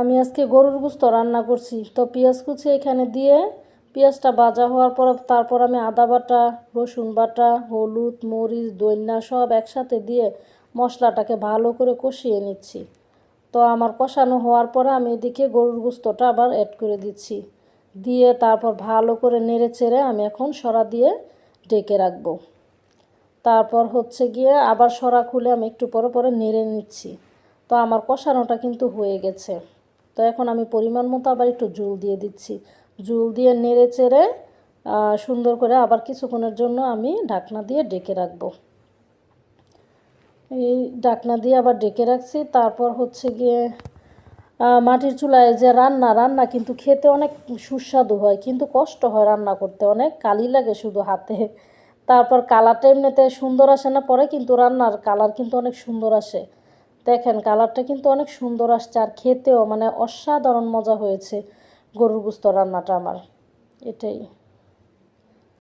আমি আজকে গরুর গোশত রান্না করছি। তো পেঁয়াজ কুচি এখানে দিয়ে পেঁয়াজটা ভাজা হওয়ার পর তারপর আমি আদা বাটা, রসুন বাটা, হলুদ, মরিচ, ধনিয়া সব একসাথে দিয়ে মশলাটাকে ভালো করে কষিয়ে নিচ্ছি। তো আমার কষানো হওয়ার পরে আমি এদিকে গরুর গোশতটা আবার অ্যাড করে দিচ্ছি, দিয়ে তারপর ভালো করে নেড়ে চেড়ে আমি এখন সরা দিয়ে ঢেকে রাখবো। তারপর হচ্ছে গিয়ে আবার সরা খুলে আমি একটু পরে পরে নেড়ে নিচ্ছি। তো আমার কষানোটা কিন্তু হয়ে গেছে। তো এখন আমি পরিমাণ মতো আবার একটু ঝোল দিয়ে দিচ্ছি। ঝোল দিয়ে নেড়ে চেড়ে সুন্দর করে আবার কিছুক্ষণের জন্য আমি ঢাকনা দিয়ে ঢেকে রাখবো। এই ঢাকনা দিয়ে আবার ঢেকে রাখছি। তারপর হচ্ছে গিয়ে মাটির চুলায় যে রান্না কিন্তু খেতে অনেক সুস্বাদু হয়, কিন্তু কষ্ট হয় রান্না করতে, অনেক কালি লাগে শুধু হাতে। তারপর কালারটা এমনিতে সুন্দর আসে না, পরে কিন্তু রান্নার কালার কিন্তু অনেক সুন্দর আসে। দেখেন কালারটা কিন্তু অনেক সুন্দর আসছে, আর খেতেও মানে অসাধারণ মজা হয়েছে গরুর গোশত রান্নাটা আমার। এটাই।